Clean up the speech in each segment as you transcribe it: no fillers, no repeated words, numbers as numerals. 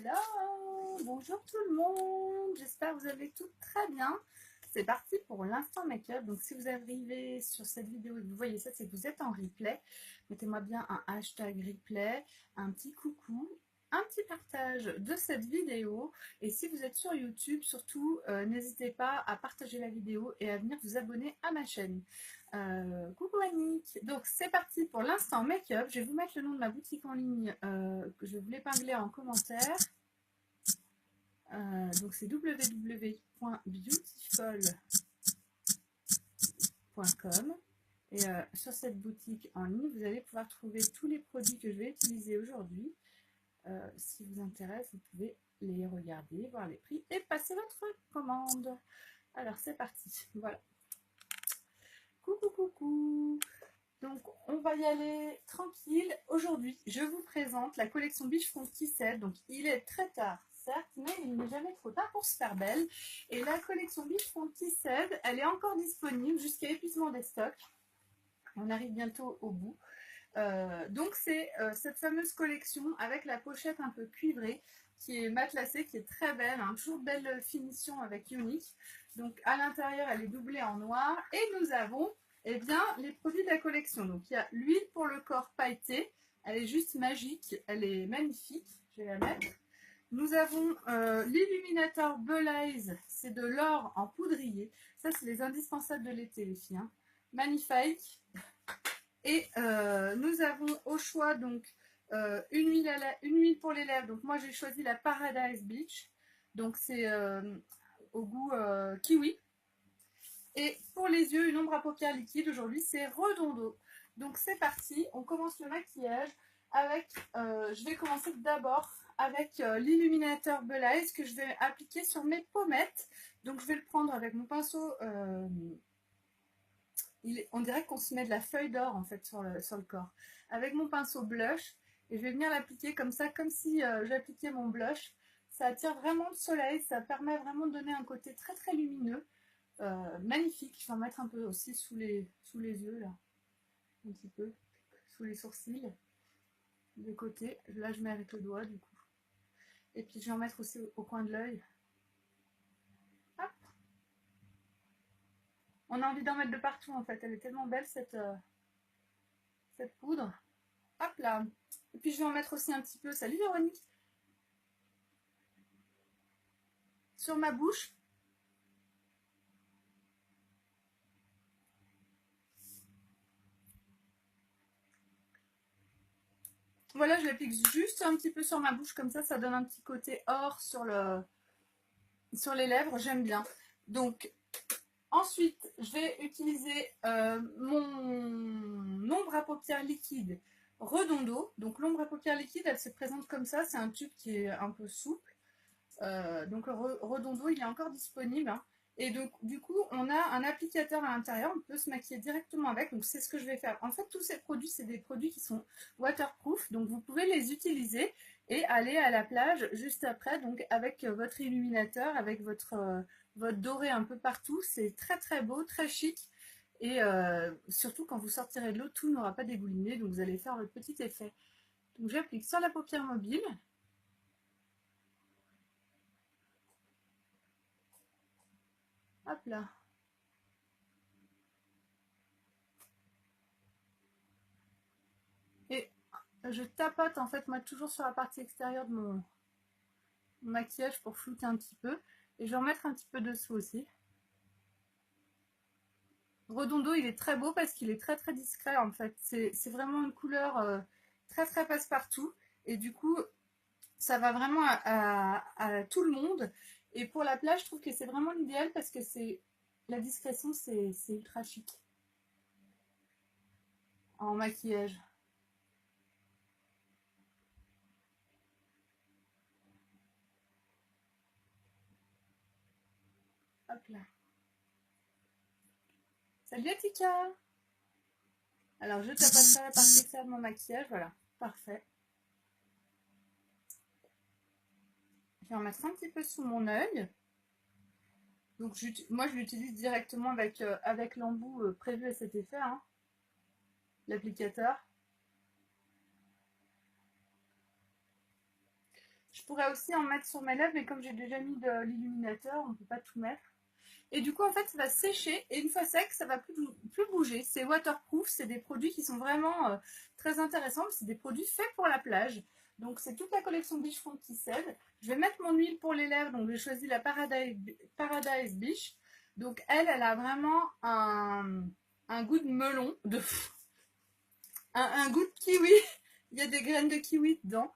Hello, bonjour tout le monde, j'espère que vous allez tous très bien. C'est parti pour l'instant make-up. Donc si vous arrivez sur cette vidéo et que vous voyez ça, c'est que vous êtes en replay. Mettez-moi bien un hashtag replay, un petit coucou, un petit partage de cette vidéo. Et si vous êtes sur YouTube, surtout, n'hésitez pas à partager la vidéo et à venir vous abonner à ma chaîne. Coucou Annick. Donc c'est parti pour l'instant make-up. Je vais vous mettre le nom de ma boutique en ligne, que je vais vous l'épingler en commentaire. Donc c'est www.beautiful.com et sur cette boutique en ligne vous allez pouvoir trouver tous les produits que je vais utiliser aujourd'hui. Si vous intéresse, vous pouvez les regarder, voir les prix et passer votre commande. Alors c'est parti, voilà. Coucou. Donc on va y aller tranquille. Aujourd'hui je vous présente la collection Beach Fronty 7. Donc il est très tard certes, mais il n'est jamais trop tard pour se faire belle. Et la collection Beach Fronty 7, elle est encore disponible jusqu'à épuisement des stocks. On arrive bientôt au bout. Donc c'est cette fameuse collection avec la pochette un peu cuivrée qui est matelassée, qui est très belle, hein, toujours belle finition avec Unique. Donc à l'intérieur elle est doublée en noir et nous avons bien les produits de la collection. Donc il y a l'huile pour le corps pailletée, elle est juste magique, elle est magnifique, je vais la mettre. Nous avons l'illuminateur Belize, c'est de l'or en poudrier, ça c'est les indispensables de l'été les filles, hein. Magnifique. Et nous avons au choix donc une huile pour les lèvres. Donc moi j'ai choisi la Paradise Beach. Donc c'est au goût kiwi. Et pour les yeux, une ombre à paupières liquide. Aujourd'hui c'est Redondo. Donc c'est parti, on commence le maquillage avec, je vais commencer d'abord avec l'illuminateur Belize que je vais appliquer sur mes pommettes. Donc je vais le prendre avec mon pinceau. On dirait qu'on se met de la feuille d'or en fait sur le corps. Avec mon pinceau blush, et je vais venir l'appliquer comme ça, comme si j'appliquais mon blush. Ça attire vraiment le soleil, ça permet vraiment de donner un côté très très lumineux. Magnifique. Je vais en mettre un peu aussi sous les yeux là, un petit peu, sous les sourcils, de côté. Là je mets avec le doigt du coup. Et puis je vais en mettre aussi au coin de l'œil. On a envie d'en mettre de partout en fait, elle est tellement belle cette poudre. Hop là. Et puis je vais en mettre aussi un petit peu, salut Véronique, sur ma bouche. Voilà, je l'applique juste un petit peu sur ma bouche, comme ça donne un petit côté or sur les lèvres, j'aime bien. Donc, ensuite, je vais utiliser mon ombre à paupières liquide Redondo. Donc, l'ombre à paupières liquide, elle se présente comme ça, c'est un tube qui est un peu souple. Donc, Redondo, il est encore disponible, hein. Et donc, du coup, on a un applicateur à l'intérieur, on peut se maquiller directement avec. Donc, c'est ce que je vais faire. En fait, tous ces produits, c'est des produits qui sont waterproof. Donc, vous pouvez les utiliser et aller à la plage juste après. Donc, avec votre illuminateur, avec votre doré un peu partout. C'est très, très beau, très chic. Et surtout, quand vous sortirez de l'eau, tout n'aura pas dégouliné. Donc, vous allez faire votre petit effet. Donc, j'applique sur la paupière mobile. Hop là. Et je tapote en fait moi toujours sur la partie extérieure de mon maquillage pour flouter un petit peu. Et je vais en mettre un petit peu dessous aussi. Redondo, il est très beau parce qu'il est très très discret en fait. C'est vraiment une couleur très très passe-partout. Et du coup, ça va vraiment à tout le monde. Et pour la plage, je trouve que c'est vraiment l'idéal parce que la discrétion, c'est ultra chic en maquillage. Hop là. Salut Atika. Alors je tapoterai la partie extérieure de mon maquillage, voilà, parfait. Je vais en mettre un petit peu sous mon œil. Donc moi je l'utilise directement avec l'embout prévu à cet effet, hein, l'applicateur. Je pourrais aussi en mettre sur mes lèvres, mais comme j'ai déjà mis de l'illuminateur, on ne peut pas tout mettre. Et du coup, en fait, ça va sécher et une fois sec, ça va plus bouger. C'est waterproof, c'est des produits qui sont vraiment très intéressants. C'est des produits faits pour la plage. Donc, c'est toute la collection Beach Funky Ced. Je vais mettre mon huile pour les lèvres. Donc, j'ai choisi la Paradise Beach. Donc, elle a vraiment un goût de melon, un goût de kiwi. Il y a des graines de kiwi dedans.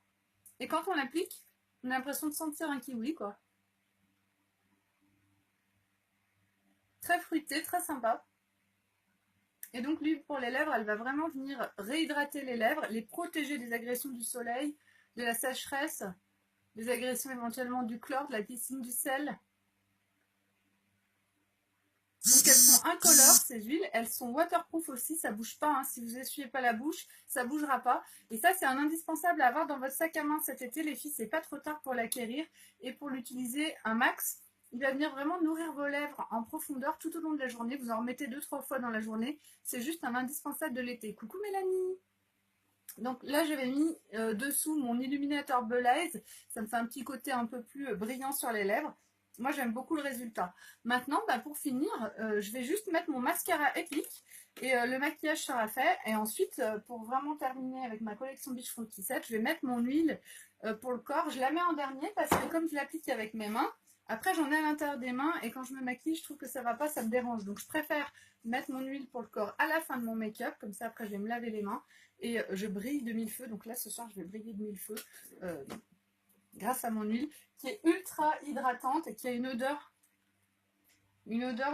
Et quand on l'applique, on a l'impression de sentir un kiwi, quoi. Très fruité, très sympa. Et donc l'huile pour les lèvres, elle va vraiment venir réhydrater les lèvres, les protéger des agressions du soleil, de la sécheresse, des agressions éventuellement du chlore, de la piscine, du sel. Donc elles sont incolores ces huiles, elles sont waterproof aussi, ça bouge pas, hein. Si vous essuyez pas la bouche, ça bougera pas. Et ça c'est un indispensable à avoir dans votre sac à main cet été les filles, c'est pas trop tard pour l'acquérir et pour l'utiliser un max. Il va venir vraiment nourrir vos lèvres en profondeur tout au long de la journée. Vous en remettez 2-3 fois dans la journée. C'est juste un indispensable de l'été. Coucou Mélanie. Donc là, j'avais mis dessous mon illuminateur Belize. Ça me fait un petit côté un peu plus brillant sur les lèvres. Moi, j'aime beaucoup le résultat. Maintenant, bah, pour finir, je vais juste mettre mon mascara épique. Et le maquillage sera fait. Et ensuite, pour vraiment terminer avec ma collection Beach Funky Ced, je vais mettre mon huile pour le corps. Je la mets en dernier parce que comme je l'applique avec mes mains, après, j'en ai à l'intérieur des mains et quand je me maquille, je trouve que ça va pas, ça me dérange. Donc, je préfère mettre mon huile pour le corps à la fin de mon make-up. Comme ça, après, je vais me laver les mains et je brille de mille feux. Donc là, ce soir, je vais briller de mille feux grâce à mon huile qui est ultra hydratante et qui a une odeur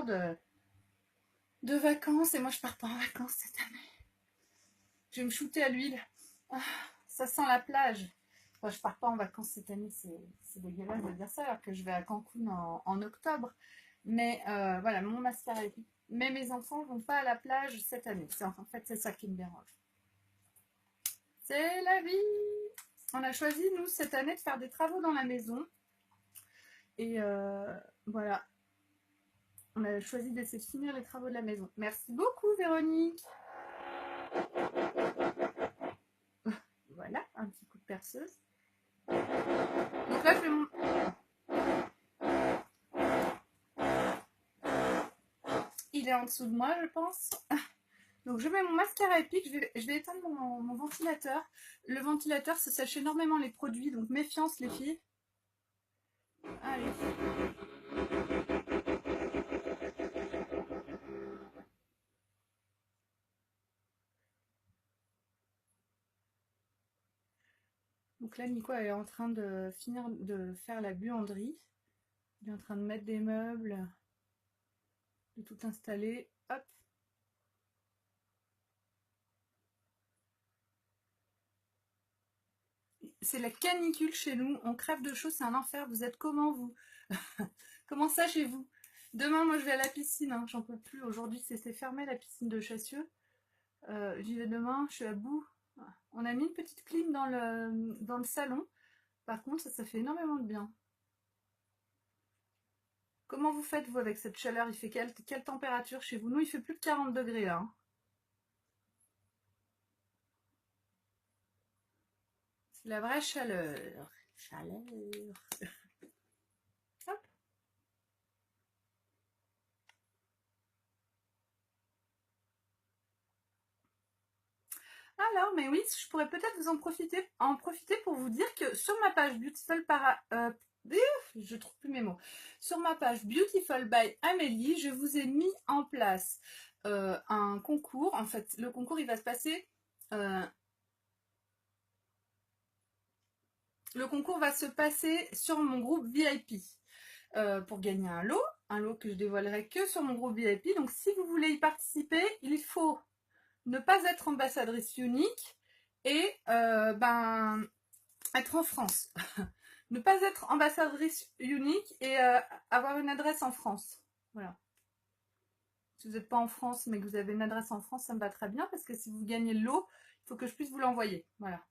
de vacances. Et moi, je pars pas en vacances cette année. Je vais me shooter à l'huile. Ah, ça sent la plage. Enfin, je pars pas en vacances cette année, c'est dégueulasse de dire ça, alors que je vais à Cancun en octobre. Mais voilà, mon mascara est... Mais mes enfants vont pas à la plage cette année. En fait, c'est ça qui me dérange. C'est la vie. On a choisi, nous, cette année, de faire des travaux dans la maison. Et voilà. On a choisi d'essayer de finir les travaux de la maison. Merci beaucoup, Véronique. Voilà, un petit coup de perceuse. Donc là, je vais Il est en dessous de moi, je pense. Donc je mets mon mascara épique, je vais éteindre mon ventilateur. Le ventilateur, ça sèche énormément les produits, donc méfiance les filles. Allez. Donc là, Nico elle est en train de finir de faire la buanderie. Il est en train de mettre des meubles, de tout installer. Hop. C'est la canicule chez nous. On crève de chaud, c'est un enfer. Vous êtes comment, vous? Comment ça chez vous? Demain, moi, je vais à la piscine. Hein. J'en peux plus. Aujourd'hui, c'est fermé, la piscine de Chassieux. J'y vais demain. Je suis à bout. On a mis une petite clim dans le salon. Par contre, ça fait énormément de bien. Comment vous faites, vous, avec cette chaleur? Il fait quelle température chez vous? Nous, il fait plus de 40 degrés, là. Hein. C'est la vraie chaleur. Chaleur. Hop. Alors, mais oui, je pourrais peut-être vous en profiter pour vous dire que sur ma page Beautiful je trouve plus mes mots. Sur ma page Beautiful by Amélie, je vous ai mis en place un concours. En fait, le concours, il va se passer... le concours va se passer sur mon groupe VIP pour gagner un lot que je dévoilerai que sur mon groupe VIP. Donc, si vous voulez y participer, il faut ne pas être ambassadrice unique et être en France. Ne pas être ambassadrice unique et avoir une adresse en France. Voilà. Si vous n'êtes pas en France mais que vous avez une adresse en France, ça me va très bien parce que si vous gagnez le lot, il faut que je puisse vous l'envoyer. Voilà.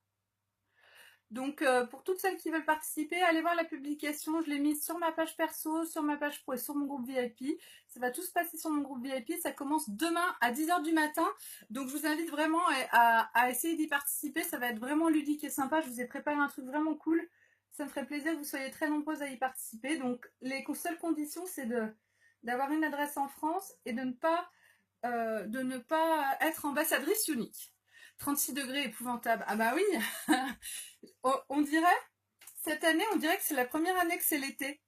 Donc pour toutes celles qui veulent participer, allez voir la publication, je l'ai mise sur ma page perso, sur ma page pro et sur mon groupe VIP. Ça va tout se passer sur mon groupe VIP, ça commence demain à 10 h du matin. Donc je vous invite vraiment à essayer d'y participer, ça va être vraiment ludique et sympa. Je vous ai préparé un truc vraiment cool Ça me ferait plaisir que vous soyez très nombreuses à y participer. Donc, les seules conditions, c'est d'avoir une adresse en France et de ne pas être ambassadrice unique. 36 degrés, épouvantable. Ah bah oui, on dirait, cette année, on dirait que c'est la première année que c'est l'été.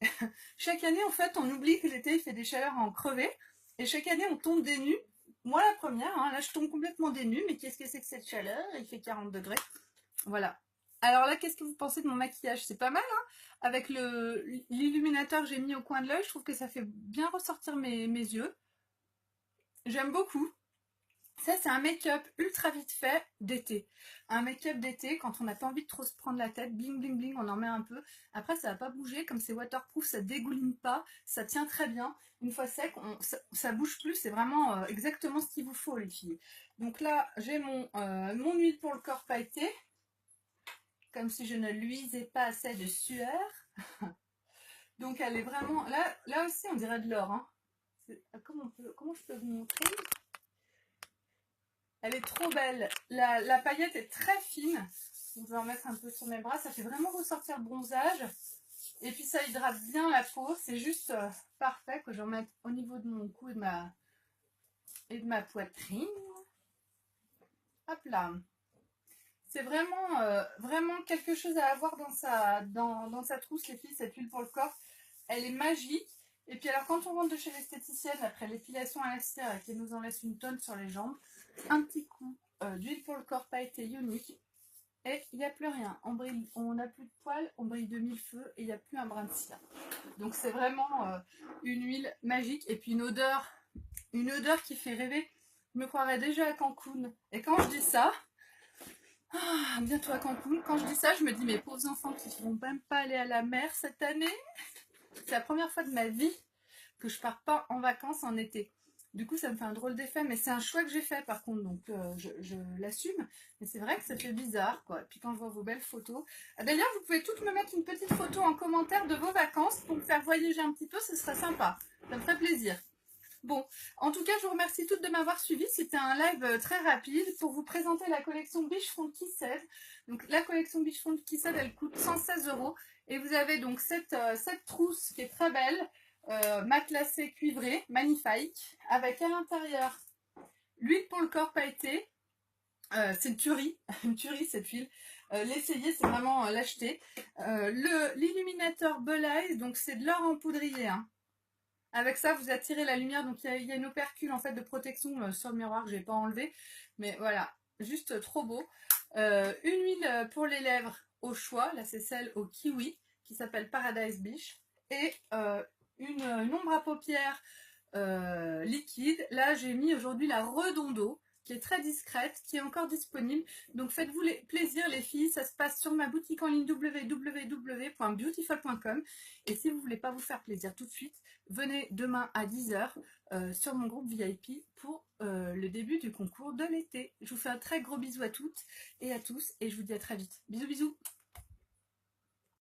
Chaque année, en fait, on oublie que l'été, il fait des chaleurs à en crever. Et chaque année, on tombe des nues. Moi, la première, hein, là, je tombe complètement des nues. Mais qu'est-ce que c'est que cette chaleur? Il fait 40 degrés. Voilà. Alors là, qu'est-ce que vous pensez de mon maquillage? C'est pas mal, hein? Avec l'illuminateur que j'ai mis au coin de l'œil, je trouve que ça fait bien ressortir mes yeux. J'aime beaucoup. Ça, c'est un make-up ultra vite fait d'été. Un make-up d'été, quand on n'a pas envie de trop se prendre la tête, bling bling bling, on en met un peu. Après, ça va pas bouger, comme c'est waterproof, ça dégouline pas, ça tient très bien. Une fois sec, ça bouge plus, c'est vraiment exactement ce qu'il vous faut, les filles. Donc là, j'ai mon huile pour le corps pailleté, comme si je ne luisais pas assez de sueur. Donc elle est vraiment, là aussi, on dirait de l'or, hein. Comment je peux vous montrer? Elle est trop belle. La paillette est très fine. Je vais en mettre un peu sur mes bras. Ça fait vraiment ressortir le bronzage. Et puis ça hydrate bien la peau. C'est juste parfait que j'en mette au niveau de mon cou et de ma poitrine. Hop là. C'est vraiment quelque chose à avoir dans sa trousse, les filles, cette huile pour le corps. Elle est magique. Et puis alors, quand on rentre de chez l'esthéticienne, après l'épilation à la cire, qui nous en laisse une tonne sur les jambes, un petit coup d'huile pour le corps pailleté unique. Et il n'y a plus rien. On n'a plus de poils, on brille de mille feux et il n'y a plus un brin de cire. Donc c'est vraiment une huile magique. Et puis une odeur qui fait rêver. Je me croirais déjà à Cancun. Et quand je dis ça, bientôt à Cancun, quand je dis ça, je me dis mes pauvres enfants qui ne vont même pas aller à la mer cette année. C'est la première fois de ma vie que je pars pas en vacances en été. Du coup, ça me fait un drôle d'effet, mais c'est un choix que j'ai fait par contre, donc je l'assume. Mais c'est vrai que ça fait bizarre, quoi. Et puis quand je vois vos belles photos. D'ailleurs, vous pouvez toutes me mettre une petite photo en commentaire de vos vacances pour me faire voyager un petit peu, ce serait sympa. Ça me ferait plaisir. Bon, en tout cas, je vous remercie toutes de m'avoir suivi. C'était un live très rapide pour vous présenter la collection Biche Funky Set. Donc, la collection Biche Funky Set, elle coûte 116 €. Et vous avez donc cette trousse qui est très belle, matelassée cuivrée, magnifique, avec à l'intérieur l'huile pour le corps pailleté. C'est une tuerie, cette huile. L'essayer, c'est vraiment l'acheter. L'illuminateur Bull Eyes, donc c'est de l'or en poudrier, hein. Avec ça, vous attirez la lumière. Donc, il y a une opercule en fait de protection sur le miroir que je n'ai pas enlevé. Mais voilà, juste trop beau. Une huile pour les lèvres au choix. Là, c'est celle au kiwi qui s'appelle Paradise Beach. Et une ombre à paupières liquide. Là, j'ai mis aujourd'hui la Redondo qui est très discrète, qui est encore disponible. Donc faites-vous plaisir les filles, ça se passe sur ma boutique en ligne www.beautiful.com. Et si vous ne voulez pas vous faire plaisir tout de suite, venez demain à 10 h sur mon groupe VIP pour le début du concours de l'été. Je vous fais un très gros bisou à toutes et à tous et je vous dis à très vite. Bisous bisous.